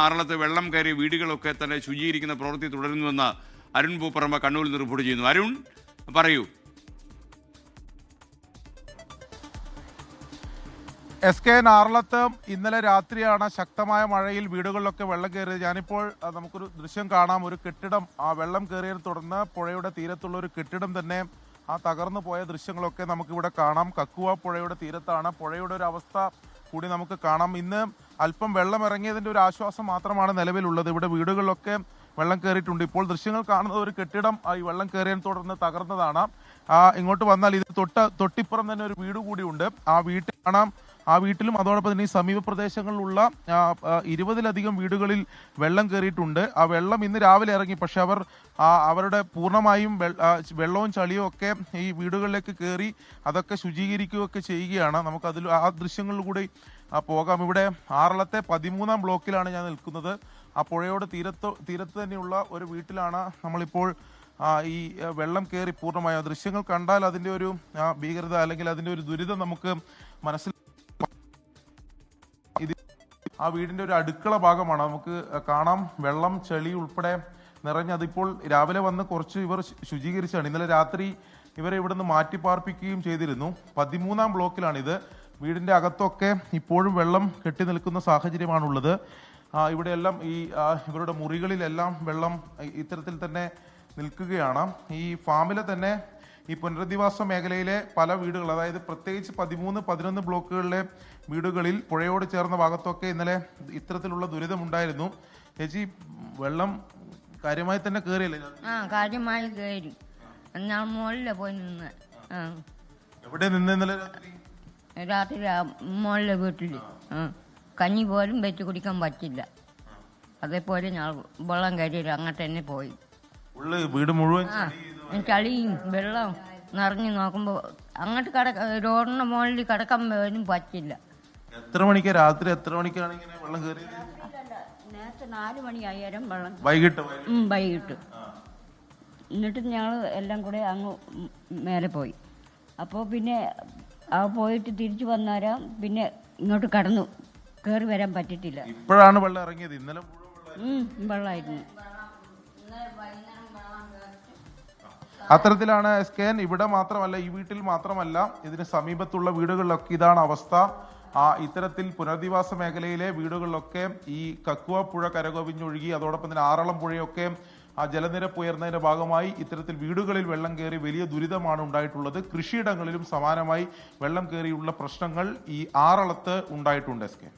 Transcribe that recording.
ആറളത്ത് വെള്ളം കയറി വീടുകളൊക്കെ തന്നെ ശുചീകരിക്കുന്ന പ്രവൃത്തി തുടരുന്നുവെന്ന് അരുൺ പൂപ്പറമ്പ കണ്ണൂരിൽ നിന്ന് റിപ്പോർട്ട് ചെയ്യുന്നു. അരുൺ പറയൂ. SKN ആറളത്ത് ഇന്നലെ രാത്രിയാണ് ശക്തമായ മഴയിൽ വീടുകളിലൊക്കെ വെള്ളം കയറിയത്. ഞാനിപ്പോൾ നമുക്കൊരു ദൃശ്യം കാണാം. ഒരു കെട്ടിടം ആ വെള്ളം കയറിയതിനെ തുടർന്ന് പുഴയുടെ തീരത്തുള്ള ഒരു കെട്ടിടം തന്നെ തകർന്നു പോയ ദൃശ്യങ്ങളൊക്കെ നമുക്കിവിടെ കാണാം. കക്കുവ പുഴയുടെ തീരത്താണ്. പുഴയുടെ ഒരു അവസ്ഥ കൂടി നമുക്ക് കാണാം. ഇന്ന് അല്പം വെള്ളം ഇറങ്ങിയതിൻ്റെ ഒരു ആശ്വാസം മാത്രമാണ് നിലവിലുള്ളത്. ഇവിടെ വീടുകളിലൊക്കെ വെള്ളം കയറിയിട്ടുണ്ട്. ഇപ്പോൾ ദൃശ്യങ്ങൾ കാണുന്നത് ഒരു കെട്ടിടം ഈ വെള്ളം കയറിയതിനെ തുടർന്ന് തകർന്നതാണ്. ഇങ്ങോട്ട് വന്നാൽ ഇത് തൊട്ടിപ്പുറം തന്നെ ഒരു വീട് കൂടിയുണ്ട്. ആ വീട്ടിൽ കാണാം. ആ വീട്ടിലും അതോടൊപ്പം തന്നെ ഈ സമീപ പ്രദേശങ്ങളിലുള്ള 20-ലധികം വീടുകളിൽ വെള്ളം കയറിയിട്ടുണ്ട്. ആ വെള്ളം ഇന്ന് രാവിലെ ഇറങ്ങി. പക്ഷെ അവരുടെ പൂർണ്ണമായും വെള്ളവും ചളിയും ഒക്കെ ഈ വീടുകളിലേക്ക് കയറി അതൊക്കെ ശുചീകരിക്കുകയൊക്കെ ചെയ്യുകയാണ്. നമുക്ക് ആ ദൃശ്യങ്ങളിൽ കൂടി പോകാം. ഇവിടെ ആറളത്തെ 13-ാം ബ്ലോക്കിലാണ് ഞാൻ നിൽക്കുന്നത്. ആ പുഴയോട് തീരത്ത് തന്നെയുള്ള ഒരു വീട്ടിലാണ് നമ്മളിപ്പോൾ ഈ വെള്ളം കയറി പൂർണ്ണമായ ദൃശ്യങ്ങൾ കണ്ടാൽ അതിൻ്റെ ഒരു ഭീകരത അല്ലെങ്കിൽ അതിൻ്റെ ഒരു ദുരിതം നമുക്ക് മനസ്സിലാക്കാം. ആ വീടിന്റെ ഒരു അടുക്കള ഭാഗമാണ്. നമുക്ക് കാണാം വെള്ളം ചെളി ഉൾപ്പെടെ നിറഞ്ഞതിപ്പോൾ രാവിലെ വന്ന് കുറച്ച് ഇവർ ശുചീകരിച്ചാണ്. ഇന്നലെ രാത്രി ഇവരെ ഇവിടുന്ന് മാറ്റി പാർപ്പിക്കുകയും ചെയ്തിരുന്നു. 13-ാം ബ്ലോക്കിലാണിത്. വീടിന്റെ അകത്തൊക്കെ ഇപ്പോഴും വെള്ളം കെട്ടി നിൽക്കുന്ന സാഹചര്യമാണുള്ളത്. ഇവിടെയെല്ലാം ഇവരുടെ മുറികളിലെല്ലാം വെള്ളം ഇത്തരത്തിൽ തന്നെ നിൽക്കുകയാണ്. ഈ ഫാമിലെ തന്നെ ഈ പുനരധിവാസ മേഖലയിലെ പല വീടുകൾ, അതായത് പ്രത്യേകിച്ച് 13-11 ബ്ലോക്കുകളിലെ വീടുകളിൽ പുഴയോട് ചേർന്ന ഭാഗത്തൊക്കെ ഇന്നലെ ഇത്തരത്തിലുള്ള ദുരിതമുണ്ടായിരുന്നു. ചേച്ചി, വെള്ളം കാര്യമായി തന്നെ കയറിയല്ലേ? കാര്യമായി കയറി. മുകളിലെ പോയി നിന്ന്. എവിടെ നിന്ന് ഇന്നലെ രാത്രി? മുകളിലെ വീട്ടിൽ. കഞ്ഞി പോലും വെച്ച് കുടിക്കാൻ പറ്റില്ല. അതേപോലെ ഞാൻ വെള്ളം കയറി അങ്ങോട്ട് തന്നെ പോയി. വീട് മുഴുവൻ ചളിയും വെള്ളം നിറഞ്ഞു നോക്കുമ്പോൾ അങ്ങോട്ട് റോഡിന്റെ മുകളിൽ കിടക്കാൻ പോലും പറ്റില്ല. എത്ര മണിക്ക് രാത്രി എത്ര മണിക്കാണ് ഇങ്ങനെ വെള്ളം കയറിയത്? നേരത്തെ 4 മണിയായാലും വെള്ളം വൈകിട്ട്. എന്നിട്ട് ഞങ്ങൾ എല്ലാം കൂടെ അങ്ങ് മേലെ പോയി. അപ്പോൾ പിന്നെ പോയിട്ട് തിരിച്ചു വന്നേരം പിന്നെ ഇങ്ങോട്ട് കടന്നു കയറി വരാൻ പറ്റിയിട്ടില്ല. ഇപ്പോഴാണ് വെള്ളം ഇറങ്ങിയത്. ഇന്നലെ വെള്ളമായിരുന്നു. അത്തരത്തിലാണ് SKN. ഇവിടെ മാത്രമല്ല, ഈ വീട്ടിൽ മാത്രമല്ല, ഇതിന് സമീപത്തുള്ള വീടുകളിലൊക്കെ ഇതാണ് അവസ്ഥ. ഇത്തരത്തിൽ പുനരധിവാസ മേഖലയിലെ വീടുകളിലൊക്കെ ഈ കക്കുവ പുഴ കരകവിഞ്ഞൊഴുകി അതോടൊപ്പം തന്നെ ആറളം പുഴയൊക്കെ ജലനിരപ്പ് ഉയർന്നതിന്റെ ഭാഗമായി ഇത്തരത്തിൽ വീടുകളിൽ വെള്ളം കയറി വലിയ ദുരിതമാണ് ഉണ്ടായിട്ടുള്ളത്. കൃഷിയിടങ്ങളിലും സമാനമായി വെള്ളം കയറിയുള്ള പ്രശ്നങ്ങൾ ഈ ആറളത്ത് ഉണ്ടായിട്ടുണ്ട്. SKN.